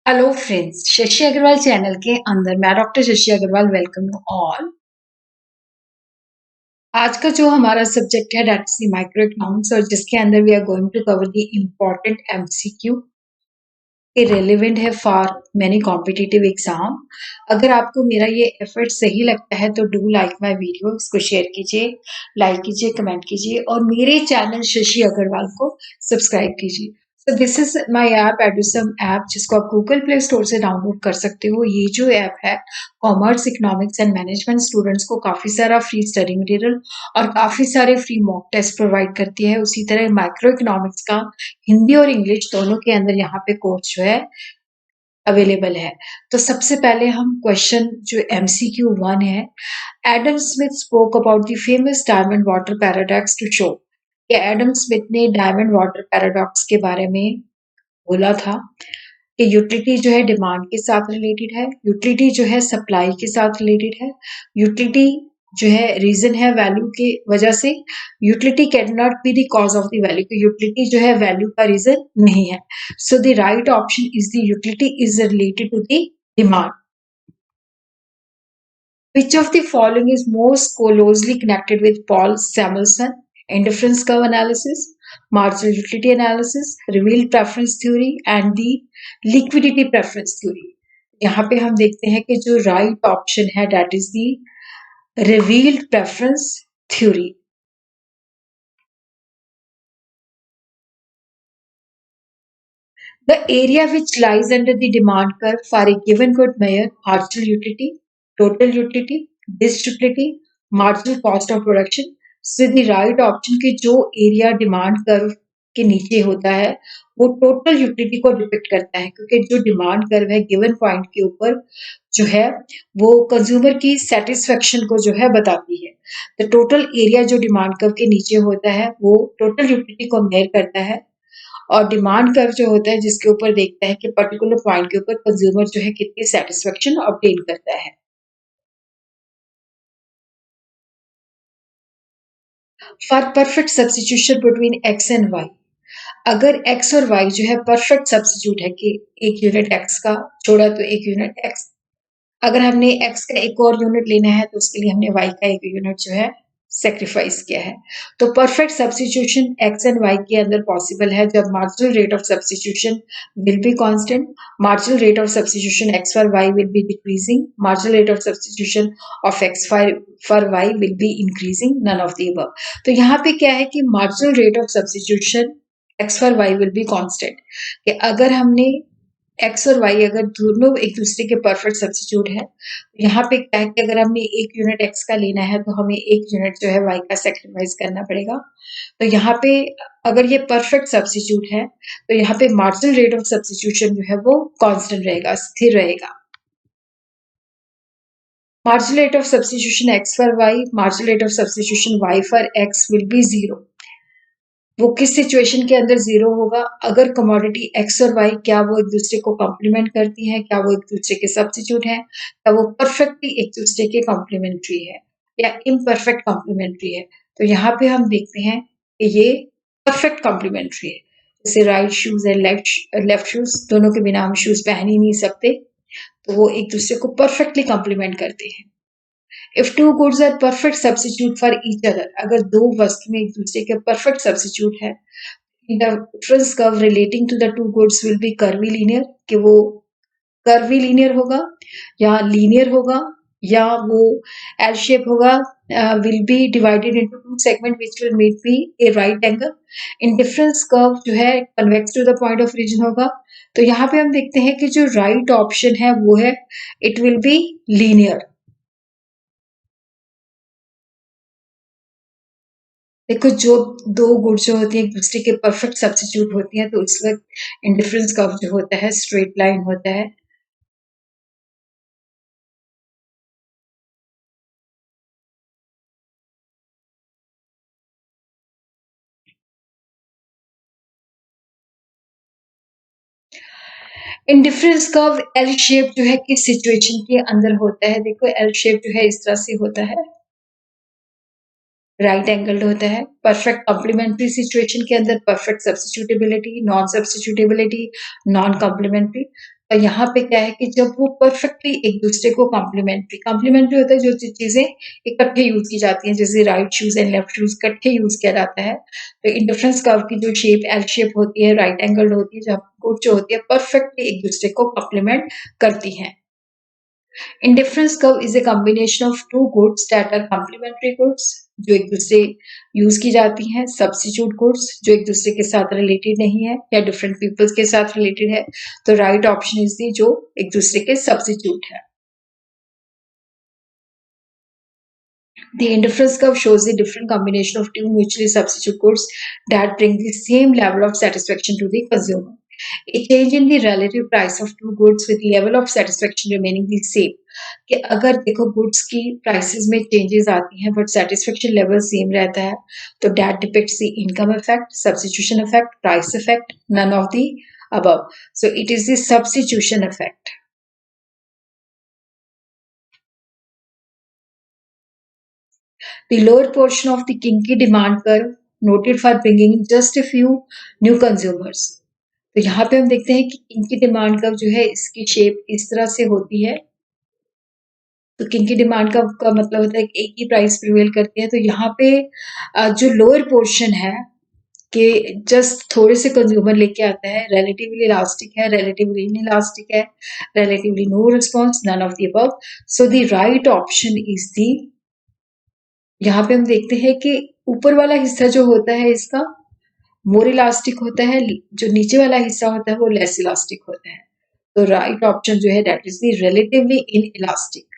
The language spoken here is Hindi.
Hello friends, Shashi Agarwal channel के अंदर मैं doctor Shashi Agarwal welcome you all. आज का जो हमारा सब्जेक्ट है दैट इज माइक्रो इकोनॉमिक्स और जिसके अंदर we are going to cover the important MCQ ये रेलेवेंट है फॉर मेनी कॉम्पिटिटिव एग्जाम। अगर आपको मेरा ये एफर्ट सही लगता है तो डू लाइक माय वीडियो, इसको शेयर कीजिए, लाइक कीजिए, कमेंट कीजिए और मेरे चैनल शशि अग्रवाल को सब्सक्राइब कीजिए। तो this is my app Edusum app जिसको आप गूगल प्ले स्टोर से डाउनलोड कर सकते हो। ये जो ऐप है commerce, economics and management students को काफी सारा फ्री स्टडी मटेरियल और काफी सारे फ्री मॉक टेस्ट प्रोवाइड करती है। उसी तरह माइक्रो इकोनॉमिक्स का हिंदी और इंग्लिश दोनों के अंदर यहाँ पे कोर्स जो है अवेलेबल है। तो सबसे पहले हम क्वेश्चन जो MCQ 1 है, Adam Smith spoke about the famous diamond water paradox to show कि एडम स्मिथ ने डायमंड वाटर पैराडॉक्स के बारे में बोला था कि यूटिलिटी जो है डिमांड के साथ रिलेटेड है, यूटिलिटी जो है सप्लाई के साथ रिलेटेड है, यूटिलिटी जो है रीजन है वैल्यू के वजह से, utility can not be the cause of the value कि यूटिलिटी जो है वैल्यू का रीजन नहीं है। So the right option is the utility is related to the demand. Which of the following is most closely connected with Paul Samuelson? Indifference curve analysis, marginal utility analysis, revealed preference theory and the liquidity preference theory. यहाँ पे हम देखते हैं कि जो राइट ऑप्शन है that is the revealed preference theory. The area which lies under the demand curve for a given good measure marginal utility, total utility, disk utility, marginal cost of production. So the right option कि जो एरिया डिमांड कर्व के नीचे होता है वो टोटल यूटिलिटी को डिपिक्ट करता है, क्योंकि जो डिमांड कर्व है गिवन पॉइंट के ऊपर जो है वो कंज्यूमर की सेटिस्फेक्शन को जो है बताती है। तो टोटल एरिया जो डिमांड कर्व के नीचे होता है वो टोटल यूटिलिटी को मेजर करता है और डिमांड कर्व जो होता है जिसके ऊपर देखता है कि पर्टिकुलर पॉइंट के ऊपर कंज्यूमर जो है कितनी सेटिस्फेक्शन ऑब्टेन करता है। For perfect substitution between X and Y, अगर एक्स और वाई जो है परफेक्ट सब्स्टिट्यूट है कि एक यूनिट एक्स का छोड़ा तो एक यूनिट एक्स, अगर हमने एक्स का एक और यूनिट लेना है तो उसके लिए हमने वाई का एक यूनिट जो है सेक्रीफाइस किया है। तो perfect substitution X and Y के अंदर पॉसिबल है जब marginal rate of substitution will be constant, marginal rate of substitution X for Y will be decreasing, marginal rate of substitution of X for Y will be increasing, none of the above. तो यहाँ पे क्या है कि marginal rate of substitution X for Y will be constant कि अगर हमने एक्स और वाई अगर दोनों एक दूसरे के परफेक्ट सब्स्टिट्यूट है, यहाँ पे क्या है कि अगर हमने एक यूनिट एक्स का लेना है तो हमें एक यूनिट जो है वाई का सेक्रीफाइस करना पड़ेगा। तो यहाँ पे अगर ये परफेक्ट सब्स्टिट्यूट है तो यहाँ पे मार्जिनल रेट ऑफ सब्स्टिट्यूशन जो है वो कांस्टेंट रहेगा, स्थिर रहेगा। Marginal rate of substitution X for Y, marginal rate of substitution Y for X will be zero. वो किस सिचुएशन के अंदर जीरो होगा? अगर कमोडिटी एक्स और वाई क्या वो एक दूसरे को कॉम्प्लीमेंट करती हैं, क्या वो एक दूसरे के सब्स्टिट्यूट हैं, क्या वो परफेक्टली एक दूसरे के कॉम्प्लीमेंट्री है या इम्परफेक्ट कॉम्प्लीमेंट्री है। तो यहाँ पे हम देखते हैं कि ये परफेक्ट कॉम्प्लीमेंट्री है। जैसे right shoes and left shoes दोनों के बिना हम शूज पहन ही नहीं सकते, तो वो एक दूसरे को परफेक्टली कॉम्प्लीमेंट करते हैं। If two goods are perfect substitute for each other, अगर दो वस्तु में एक दूसरे के परफेक्ट सब्स्टिट्यूट है, the difference curve relating to the two goods will be curvilinear कि वो curvilinear होगा या linear होगा या वो L shape होगा, will be divided into two segment which will meet be a right angle. Indifference curve जो है convex to the point of origin होगा। तो यहाँ पे हम देखते हैं कि जो right option है वो है it will be linear। देखो जो दो गुण जो होती है एक दूसरे के परफेक्ट सब्स्टिट्यूट होती हैं तो इस वक्त इंडिफरेंस कर्व जो होता है स्ट्रेट लाइन होता है। इंडिफरेंस कर्व एल शेप जो है किस सिचुएशन के अंदर होता है? देखो एल शेप जो है इस तरह से होता है, राइट एंगल्ड होता है। परफेक्ट कॉम्प्लीमेंट्री सिचुएशन के अंदर परफेक्ट सब्स्टिट्यूटेबिलिटी, नॉन कॉम्प्लीमेंट्री। और यहाँ पे क्या है कि जब वो परफेक्टली एक दूसरे को कॉम्प्लीमेंट्री होता है, जो चीजें इकट्ठे यूज की जाती हैं, जैसे right shoes and left shoes इकट्ठे यूज किया जाता है। तो इंडिफरेंस कर्व की जो शेप एल शेप होती है, राइट एंगल होती है, जब गुड जो होती है परफेक्टली एक दूसरे को कॉम्प्लीमेंट करती हैं। Indifference curve is a combination of two goods that are complementary goods जो एक दूसरे यूज की जाती हैं, सब्स्टिट्यूट गुड्स जो एक दूसरे के साथ रिलेटेड नहीं है या डिफरेंट पीपल्स के साथ रिलेटेड है। तो राइट ऑप्शन इज दी जो एक दूसरे के सब्स्टिट्यूट है। The indifference curve shows the different combination of two mutually substitute goods that bring the same level of satisfaction to the consumer. A change in the relative price of two goods with level of satisfaction remaining the same. कि अगर देखो गुड्स की प्राइसेस में चेंजेस आती हैं बट सेटिस्फेक्शन लेवल सेम रहता है, तो that depicts the income effect, substitution effect, price effect, none of the above. So it is the substitution effect. The lower portion of the kinky demand curve noted for bringing in just a few new consumers. तो यहाँ पे हम देखते हैं कि किंकी डिमांड कर्व जो है इसकी शेप इस तरह से होती है। तो किंकी डिमांड कर्व का मतलब होता है कि एक ही प्राइस प्रिवेल करती है। तो यहाँ पे जो लोअर पोर्शन है कि जस्ट थोड़े से कंज्यूमर लेके आता है, relatively elastic है, relatively inelastic है, relatively no response, none of the above. So the right option is the, यहाँ पे हम देखते हैं कि ऊपर वाला हिस्सा जो होता है इसका मोर इलास्टिक होता है, जो नीचे वाला हिस्सा होता है वो लेस इलास्टिक होता है। तो राइट ऑप्शन जो है that is the relatively in elastic.